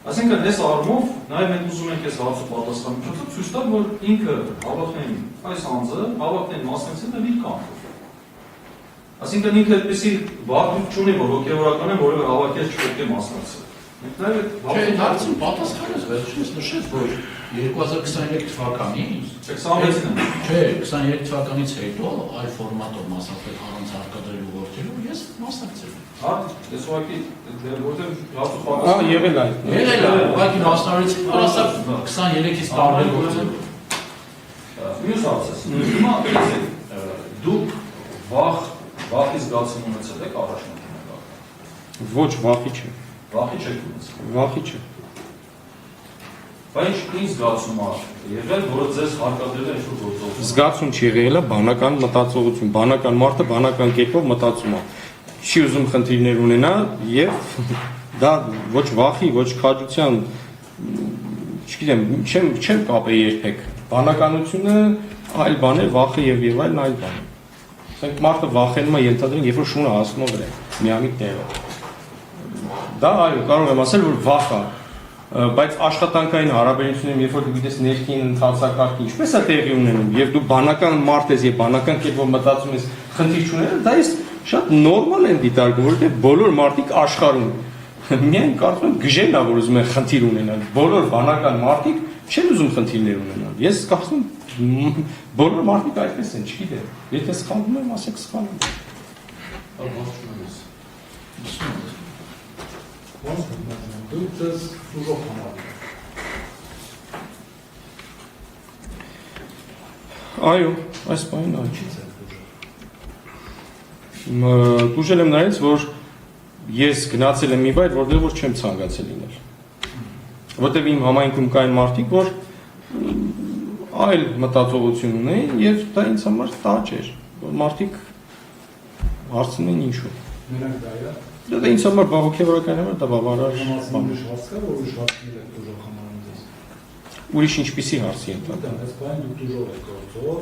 Այսինքն այս առումով նաև մենք ուզում ենք այս հարցը պատասխանել, ցույց տալ, որ ինքը հավաքնային այս անձը հավաքնային մասնակցել է իր կամքով։ Այսինքն ինքը այդպեսի վարդույթ չունի, որ հոգևորական է, որևէ հավաքել չպետք է մասնակցել։ Մենք նաև այդ հարցին պատասխանես, վերջինս նշեց, որ 2023 թվականին, չէ, 26-ին է։ Չէ, 23 թվականից հետո այլ ֆորմատով մասնակցել առանց հարկադրելու որդելու, ես մասնակցել եմ։ Հա, ես ուղղակի որտեղ հարցը եղել է, ուղղակի մասնավորից ասա 23-ից տարբեր որդելու։ Մյուս հարցս, հիմա դուք վախի զգացում ունեցել եք առաջնորդի։ Ոչ, վախի չէ։ Վախի չեք ունեցել։ Վախի չէ։ Բայց ինչ զգացում ա եղել, որը ձեզ հարկադրել է ինչ-որ գործողություն։ Զգացում չի եղել, բանական մտածողություն, բանական մարդը բանական կերպով մտածում է։ Չի ուզում խնդիրներ ունենա եւ դա ոչ վախի, ոչ քաջության, չգիտեմ, չեմ կապել երբեք։ Բանականությունը այլ բան է, վախը եւ այլն այլ բան է։ Ասենք մարդը վախենում է ենթադրեն, երբ որ շունը հասնում է վրա, միամիտ տեղը։ Դա այո, կարող եմ ասել, որ վախ է, բայց աշխատանքային հարաբերություններում, երբ որ դու գիտես ներքին ընթացակարգը ինչպես է տեղի ունենում, եւ դու բանական մարդ ես եւ բանական կերպով մտածում ես խնդիր չունենալ, դա is շատ նորմալ են դիտարկում, որովհետեւ բոլոր մարդիկ աշխարհում միայն կարծում եմ գժելն է, որ ուզում են խնդիր ունենալ, բոլոր բանական մարդիկ չեն ուզում խնդիրներ ունենալ։ Ես կարծում եմ բոլոր մարդիկ այդպես են, չգիտեմ, եթե սխալվում եմ, ասեք սխալվում եմ։ Դուք ձեզ ուժով համարում Այո, այս բանին այո։ Տուժել եմ նայից, որ ես գնացել եմ մի վայր, որտեղ որ չեմ ցանկացել լինել։ Որտեղ իմ համայնքում կային մարդիկ, որ այլ մտածողություն ունեին եւ դա ինձ համար տաճ էր, որ մարդիկ հարցնում են ինչու։ Մենակ դա է։ Դա ինձ համար հոգեվորական համար դա բավարար բան։ Ուրիշ հարց կա, որ ուրիշ հարցներ եք ուժով համարում ձեզ։ Ուրիշ ինչպիսի հարցի են տա։ Այս բանը դուք ուժով եք գործող,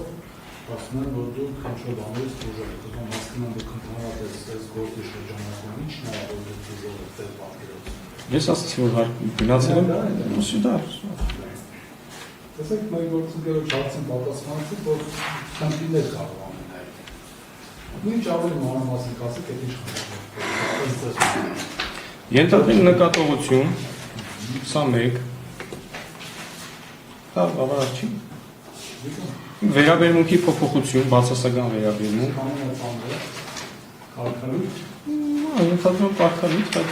ասում են, որ դուք ինչ-որ բանից ուժով եք, ուսում հասկանում դուք ընդհանրապես այս գործի շրջանակում ինչն է, որ դուք ուժով եք ձեր պատկերացնում։ Ես ասացի, որ գնացել եմ սուդա։ Տեսեք, մեր գործընկերոջ հարցին պատասխանեցիք, որ խնդիրներ կարող անեն։ Ինչ ավելի մանրամասն կասեք, այդ ինչ խնդիրներ։ Ենթադրենք նկատողություն 21 դա բավարար չի։ Վերաբերմունքի փոփոխություն, բացասական վերաբերմունք։ Ենթադրում կարգալույց, բայց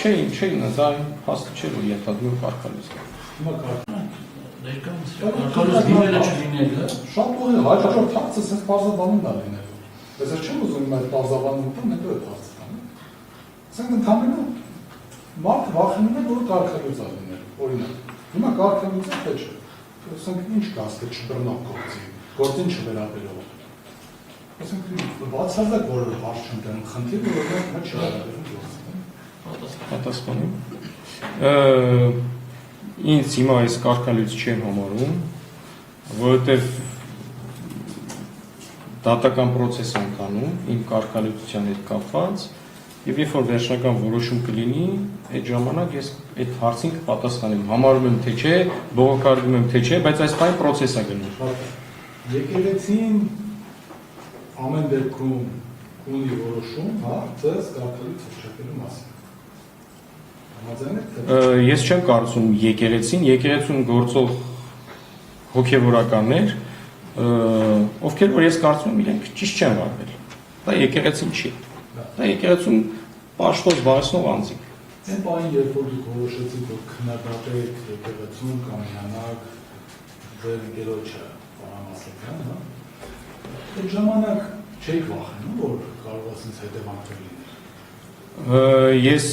չէին, դա հաստատ չէ, որ ենթադրում կարգալույց։ Կարգալույց դիմելը չլինելը։ Շատ ուղիղ հաջորդ հարցը սենց պարզաբանումն է լինելու։ Ես չեմ ուզում այդ պարզաբանումը տամ, հետո այդ հարցը տամ։ Սենք ընդհանրապես մարդ վախենում է, որ կարգալույց է լինելու, օրինակ։ Հիմա կարգալույցը թե չէ։ Ասենք ինչ կասկը չբռնող գործին չվերաբերող։ Ասենք բացարձակ որևէ հարց չընկնում, խնդիրը որովհետեւ նա չվերաբերում գործին։ Պատասխանում։ Ինձ հիմա այս կարգալույց չեմ համարում, որովհետև դատական process ընկանում իմ կարգալույցության հետ կապված, եւ երբ որ վերջնական որոշում կլինի, այդ ժամանակ ես այդ հարցին կպատասխանեմ, համարում եմ թե չէ, բողոքարկում եմ թե չէ, բայց այս բանի process է գնում։ Եկեղեցին ամեն դեպքում ունի որոշում, հա, ձեզ կարգալույց հռչակելու մասին։ Ես չեմ կարծում եկեղեցին գործող հոգևորականներ, ովքեր որ ես կարծում եմ իրենք ճիշտ չեն վարվել։ Դա եկեղեցին չի։ Դա եկեղեցում պաշտոն զբաղեցնող անձիկ։ Այն բանը, երբ որ դուք որոշեցիք, որ քննադատեք եկեղեցում կամ միանաք ձեր ընկերոջը պարամասական, հա։ Այդ ժամանակ չեք վախենում, որ կարող է ասենց հետևանքներ լինել։ Ես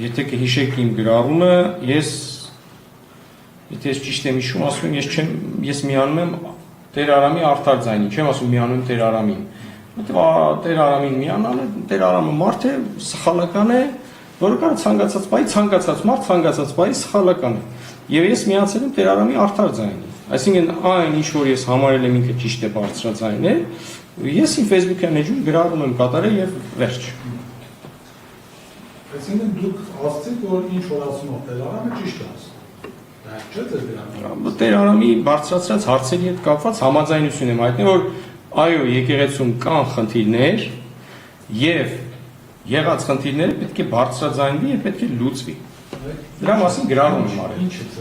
եթե կհիշեք իմ գրառումը, եթե ես ճիշտ եմ հիշում, ասում եմ, ես միանում եմ Տեր Արամի արդար ձայնին, չեմ ասում միանում եմ Տեր Արամին։ Որտեւ Տեր Արամին միանալը, Տեր Արամը մարդ է, սխալական է, որը կարող ցանկացած բայ, ցանկացած մարդ, ցանկացած բայ սխալական է։ Եվ ես միացել եմ Տեր Արամի արդար ձայնին։ Այսինքն այն ինչ որ ես համարել եմ ինքը ճիշտ է բարձրաձայն է, ես իմ Facebook-յան էջում գրառում եմ կատարել եւ վերջ։ Այս Այսինքն դուք ասացիք, որ ինչ որ ասում ով Տեր-Արամը ճիշտ է ասում։ Դա չէ՞ ձեր դրան։ Տեր Արամի բարձրացրած հարցերի հետ կապված համաձայնություն եմ հայտնել, որ այո, եկեղեցում կան խնդիրներ եւ եղած խնդիրները պետք է բարձրաձայնվի եւ պետք է լուծվի։ Դրա մասին գրառում եմ արել։ Ինչ է